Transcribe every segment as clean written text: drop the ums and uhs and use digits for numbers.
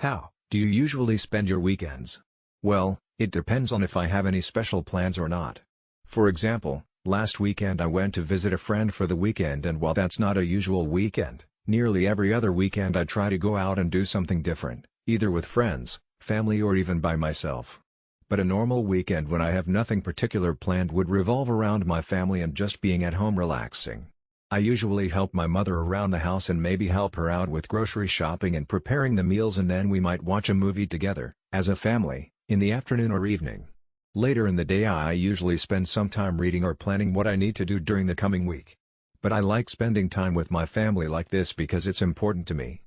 How do you usually spend your weekends? Well, it depends on if I have any special plans or not. For example, last weekend I went to visit a friend for the weekend, and while that's not a usual weekend, nearly every other weekend I try to go out and do something different, either with friends, family, or even by myself. But a normal weekend when I have nothing particular planned would revolve around my family and just being at home relaxing. I usually help my mother around the house and maybe help her out with grocery shopping and preparing the meals, and then we might watch a movie together, as a family, in the afternoon or evening. Later in the day I usually spend some time reading or planning what I need to do during the coming week. But I like spending time with my family like this because it's important to me.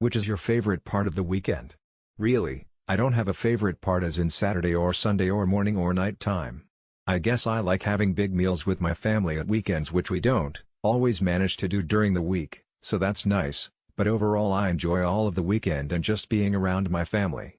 Which is your favorite part of the weekend? Really, I don't have a favorite part as in Saturday or Sunday or morning or night time. I guess I like having big meals with my family at weekends, which we don't always manage to do during the week, so that's nice, but overall I enjoy all of the weekend and just being around my family.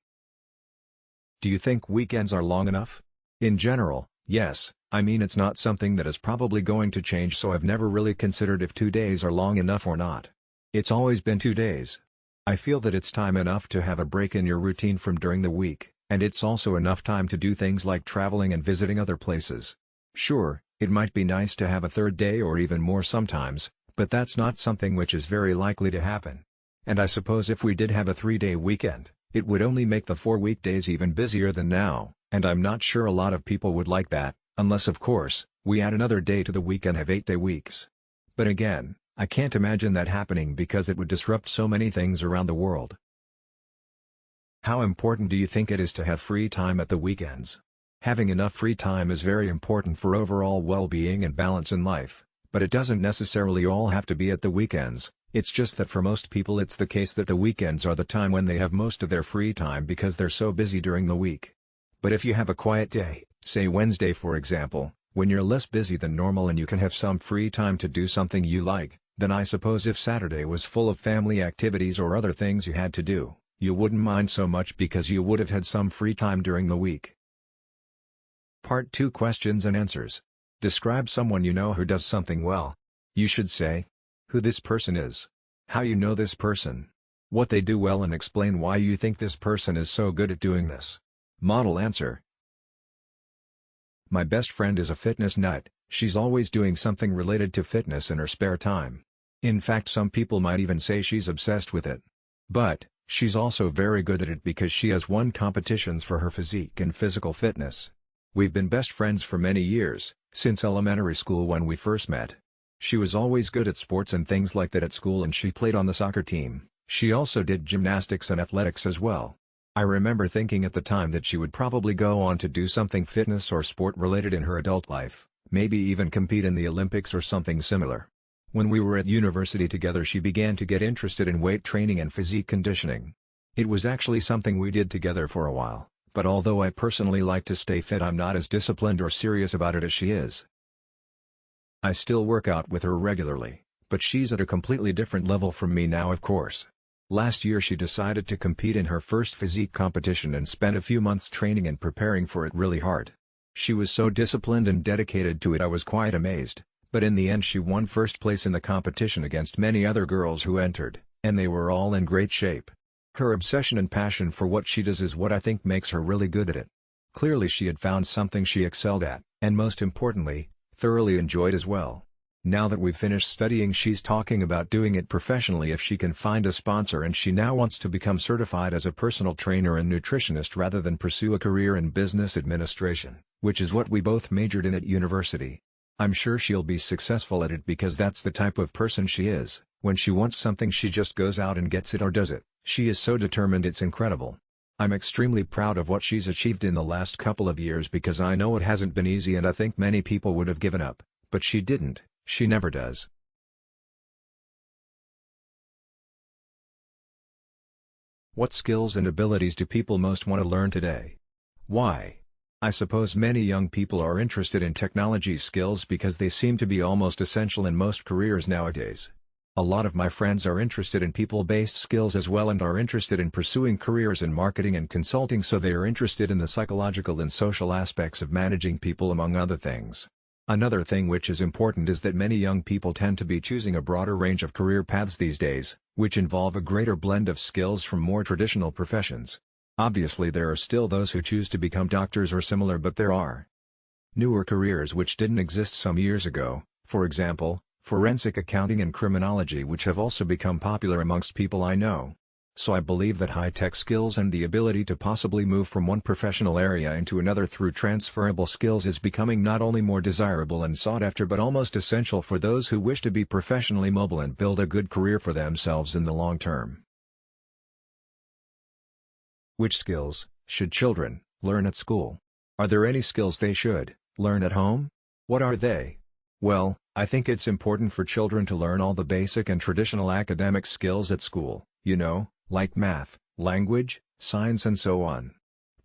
Do you think weekends are long enough? In general, yes. I mean, it's not something that is probably going to change, so I've never really considered if 2 days are long enough or not. It's always been 2 days. I feel that it's time enough to have a break in your routine from during the week, and it's also enough time to do things like traveling and visiting other places. Sure, it might be nice to have a third day or even more sometimes, but that's not something which is very likely to happen. And I suppose if we did have a 3-day weekend, it would only make the 4 weekdays even busier than now, and I'm not sure a lot of people would like that, unless of course, we add another day to the week and have 8-day weeks. But again, I can't imagine that happening because it would disrupt so many things around the world. How important do you think it is to have free time at the weekends? Having enough free time is very important for overall well-being and balance in life, but it doesn't necessarily all have to be at the weekends. It's just that for most people it's the case that the weekends are the time when they have most of their free time because they're so busy during the week. But if you have a quiet day, say Wednesday for example, when you're less busy than normal and you can have some free time to do something you like, then I suppose if Saturday was full of family activities or other things you had to do, you wouldn't mind so much because you would have had some free time during the week. Part 2, questions and answers. Describe someone you know who does something well. You should say who this person is, how you know this person, what they do well, and explain why you think this person is so good at doing this. Model answer. My best friend is a fitness nut. She's always doing something related to fitness in her spare time. In fact, some people might even say she's obsessed with it. But she's also very good at it because she has won competitions for her physique and physical fitness. We've been best friends for many years, since elementary school when we first met. She was always good at sports and things like that at school, and she played on the soccer team. She also did gymnastics and athletics as well. I remember thinking at the time that she would probably go on to do something fitness or sport related in her adult life, maybe even compete in the Olympics or something similar. When we were at university together, she began to get interested in weight training and physique conditioning. It was actually something we did together for a while, but although I personally like to stay fit, I'm not as disciplined or serious about it as she is. I still work out with her regularly, but she's at a completely different level from me now, of course. Last year she decided to compete in her first physique competition and spent a few months training and preparing for it really hard. She was so disciplined and dedicated to it, I was quite amazed. But in the end she won first place in the competition against many other girls who entered, and they were all in great shape. Her obsession and passion for what she does is what I think makes her really good at it. Clearly she had found something she excelled at, and most importantly, thoroughly enjoyed as well. Now that we've finished studying, she's talking about doing it professionally if she can find a sponsor, and she now wants to become certified as a personal trainer and nutritionist rather than pursue a career in business administration, which is what we both majored in at university. I'm sure she'll be successful at it because that's the type of person she is. When she wants something, she just goes out and gets it or does it. She is so determined, it's incredible. I'm extremely proud of what she's achieved in the last couple of years because I know it hasn't been easy, and I think many people would have given up, but she didn't. She never does. What skills and abilities do people most want to learn today? Why? I suppose many young people are interested in technology skills because they seem to be almost essential in most careers nowadays. A lot of my friends are interested in people-based skills as well and are interested in pursuing careers in marketing and consulting, so they are interested in the psychological and social aspects of managing people, among other things. Another thing which is important is that many young people tend to be choosing a broader range of career paths these days, which involve a greater blend of skills from more traditional professions. Obviously there are still those who choose to become doctors or similar, but there are newer careers which didn't exist some years ago, for example, forensic accounting and criminology, which have also become popular amongst people I know. So I believe that high-tech skills and the ability to possibly move from one professional area into another through transferable skills is becoming not only more desirable and sought after but almost essential for those who wish to be professionally mobile and build a good career for themselves in the long term. Which skills should children learn at school? Are there any skills they should learn at home? What are they? Well, I think it's important for children to learn all the basic and traditional academic skills at school, like math, language, science and so on.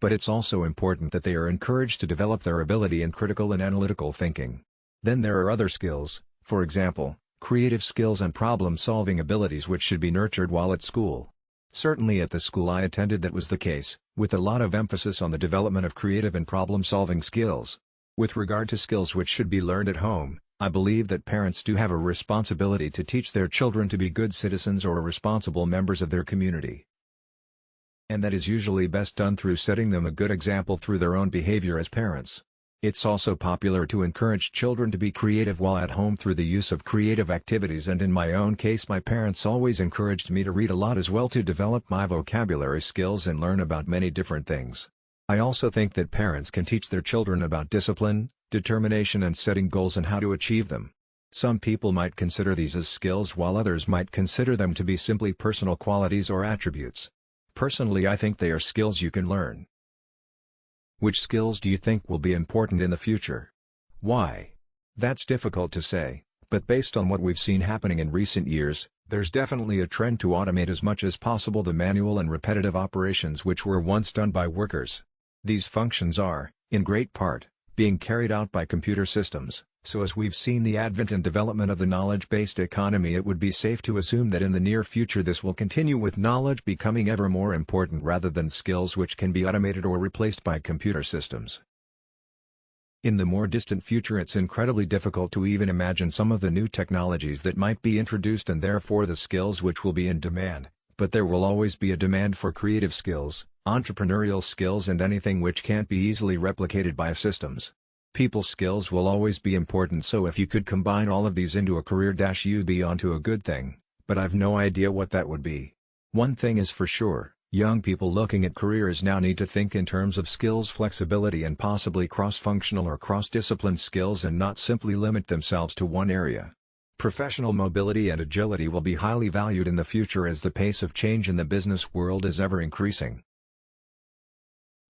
But it's also important that they are encouraged to develop their ability in critical and analytical thinking. Then there are other skills, for example, creative skills and problem-solving abilities, which should be nurtured while at school. Certainly at the school I attended that was the case, with a lot of emphasis on the development of creative and problem-solving skills. With regard to skills which should be learned at home, I believe that parents do have a responsibility to teach their children to be good citizens or responsible members of their community. And that is usually best done through setting them a good example through their own behavior as parents. It's also popular to encourage children to be creative while at home through the use of creative activities, and in my own case my parents always encouraged me to read a lot as well to develop my vocabulary skills and learn about many different things. I also think that parents can teach their children about discipline, determination and setting goals and how to achieve them. Some people might consider these as skills while others might consider them to be simply personal qualities or attributes. Personally, I think they are skills you can learn. Which skills do you think will be important in the future? Why? That's difficult to say, but based on what we've seen happening in recent years, there's definitely a trend to automate as much as possible the manual and repetitive operations which were once done by workers. These functions are, in great part, being carried out by computer systems, so as we've seen the advent and development of the knowledge-based economy, it would be safe to assume that in the near future this will continue, with knowledge becoming ever more important rather than skills which can be automated or replaced by computer systems. In the more distant future, it's incredibly difficult to even imagine some of the new technologies that might be introduced and therefore the skills which will be in demand, but there will always be a demand for creative skills, entrepreneurial skills and anything which can't be easily replicated by systems. People skills will always be important, so if you could combine all of these into a career, you'd be onto a good thing, but I've no idea what that would be. One thing is for sure, young people looking at careers now need to think in terms of skills flexibility and possibly cross-functional or cross-discipline skills and not simply limit themselves to one area. Professional mobility and agility will be highly valued in the future as the pace of change in the business world is ever increasing.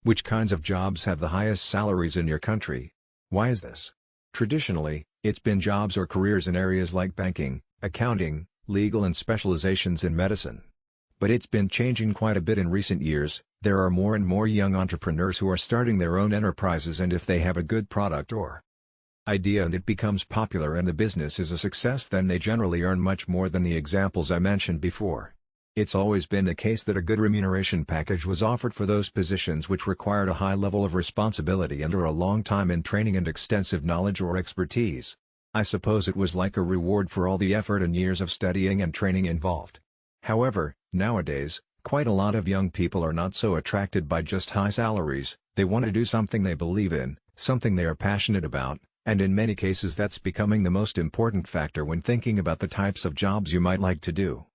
Which kinds of jobs have the highest salaries in your country? Why is this? Traditionally, it's been jobs or careers in areas like banking, accounting, legal and specializations in medicine. But it's been changing quite a bit in recent years. There are more and more young entrepreneurs who are starting their own enterprises, and if they have a good product or idea and it becomes popular and the business is a success, then they generally earn much more than the examples I mentioned before. It's always been the case that a good remuneration package was offered for those positions which required a high level of responsibility and/or a long time in training and extensive knowledge or expertise. I suppose it was like a reward for all the effort and years of studying and training involved. However, nowadays, quite a lot of young people are not so attracted by just high salaries. They want to do something they believe in, something they are passionate about, and in many cases that's becoming the most important factor when thinking about the types of jobs you might like to do.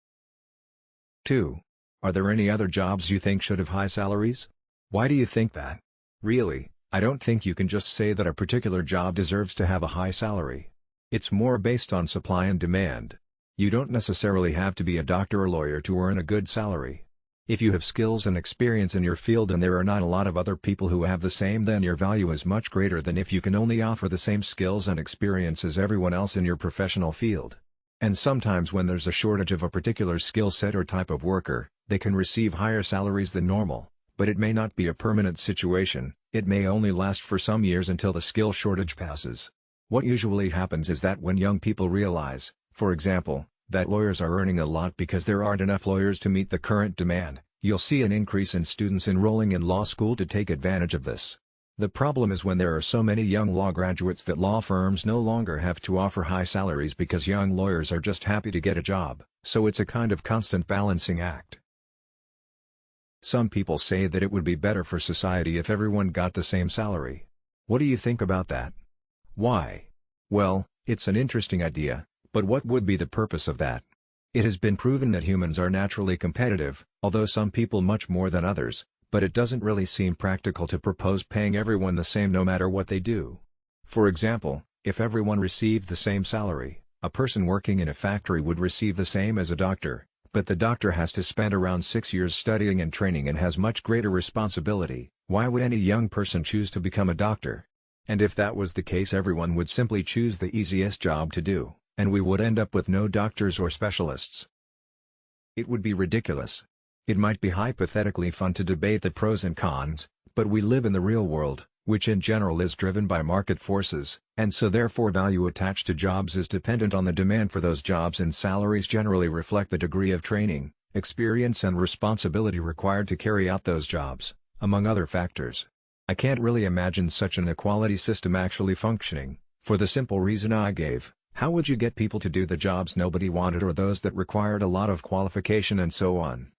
2. Are there any other jobs you think should have high salaries? Why do you think that? Really, I don't think you can just say that a particular job deserves to have a high salary. It's more based on supply and demand. You don't necessarily have to be a doctor or lawyer to earn a good salary. If you have skills and experience in your field and there are not a lot of other people who have the same, then your value is much greater than if you can only offer the same skills and experience as everyone else in your professional field. And sometimes when there's a shortage of a particular skill set or type of worker, they can receive higher salaries than normal, but it may not be a permanent situation. It may only last for some years until the skill shortage passes. What usually happens is that when young people realize, for example, that lawyers are earning a lot because there aren't enough lawyers to meet the current demand, you'll see an increase in students enrolling in law school to take advantage of this. The problem is when there are so many young law graduates that law firms no longer have to offer high salaries because young lawyers are just happy to get a job, so it's a kind of constant balancing act. Some people say that it would be better for society if everyone got the same salary. What do you think about that? Why? Well, it's an interesting idea, but what would be the purpose of that? It has been proven that humans are naturally competitive, although some people much more than others, but it doesn't really seem practical to propose paying everyone the same no matter what they do. For example, if everyone received the same salary, a person working in a factory would receive the same as a doctor, but the doctor has to spend around 6 years studying and training and has much greater responsibility. Why would any young person choose to become a doctor? And if that was the case, everyone would simply choose the easiest job to do, and we would end up with no doctors or specialists. It would be ridiculous. It might be hypothetically fun to debate the pros and cons, but we live in the real world, which in general is driven by market forces, and so therefore value attached to jobs is dependent on the demand for those jobs, and salaries generally reflect the degree of training, experience and responsibility required to carry out those jobs, among other factors. I can't really imagine such an equality system actually functioning, for the simple reason I gave. How would you get people to do the jobs nobody wanted or those that required a lot of qualification and so on?